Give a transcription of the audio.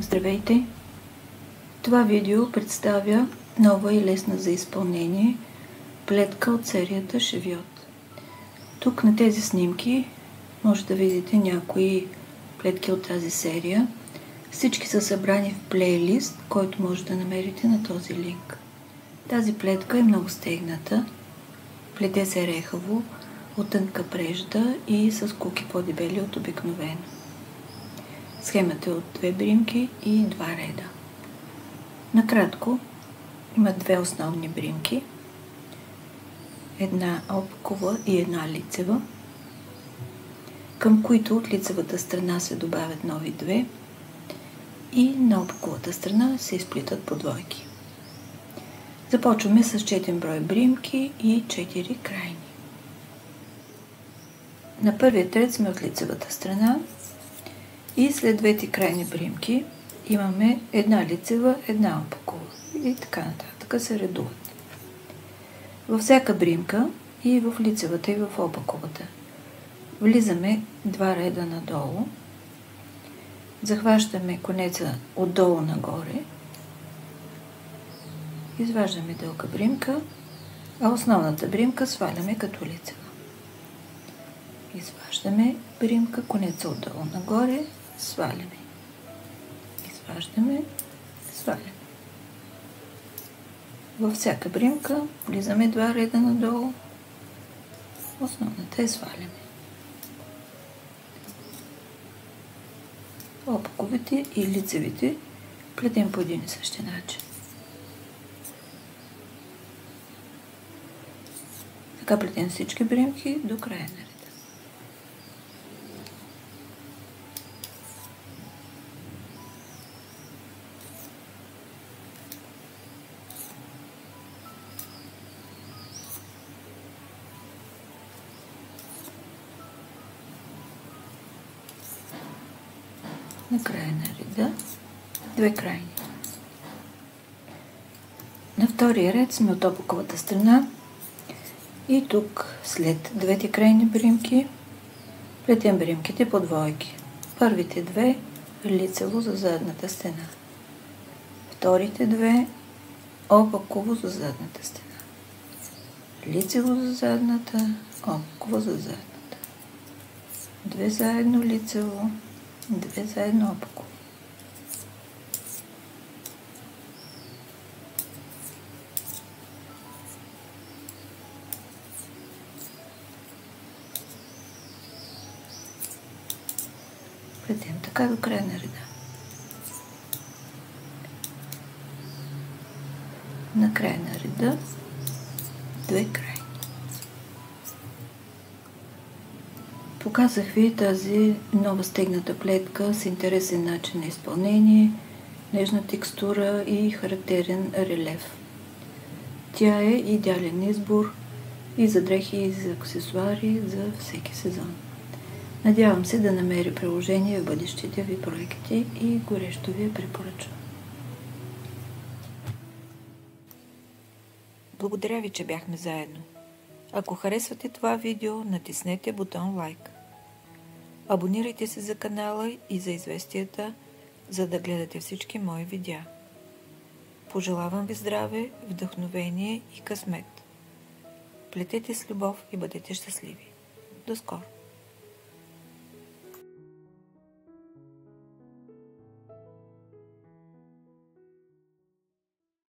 Здравейте! Това видео представя нова и лесна за изпълнение плетка от серията Шевиот. Тук на тези снимки може да видите някои плетки от тази серия. Всички са събрани в плейлист, който може да намерите на този линк. Тази плетка е много стегната, плете се рехаво, от тънка прежда и с куки по-дебели от обикновено. Схемата е от 2 бримки и 2 реда. Накратко, има 2 основни бримки, една опакова и една лицева, към които от лицевата страна се добавят нови 2 и на опаковата страна се изплитат по двойки. Започваме с 4 брой бримки и 4 крайни. На първият ред сме от лицевата страна и след двете крайни бримки имаме една лицева, една опакова и така нататък се редуват. Във всяка бримка и в лицевата и в опаковата влизаме 2 реда надолу, захващаме конеца отдолу нагоре, изваждаме дълга бримка, а основната бримка сваляме като лицева. Изваждаме бримка, конеца отдолу нагоре, сваляме. Изваждаме, сваляме. Във всяка бримка влизаме 2 реда надолу, основната сваляме. Опаковите и лицевите плетем по един и същи начин. Така плетем всички бримки до края на реда. На края на реда 2 крайни. На втория ред сме от опаковата страна и тук след двете крайни бримки плетем бримките по двойки. Първите 2 лицево за задната стена, вторите 2 опаково за задната стена, лицево за задната, опаково за задната, 2 заедно лицево, 2 заедно опаково. Плетем така до края на реда. На края на реда 2 крайни. Показах ви тази нова стегната плетка с интересен начин на изпълнение, нежна текстура и характерен релеф. Тя е идеален избор и за дрехи, и за аксесуари за всеки сезон. Надявам се да намери приложение в бъдещите ви проекти и горещо ви я препоръчвам. Благодаря ви, че бяхме заедно. Ако харесвате това видео, натиснете бутон лайк. Абонирайте се за канала и за известията, за да гледате всички мои видеа. Пожелавам ви здраве, вдъхновение и късмет. Плетете с любов и бъдете щастливи. До скоро!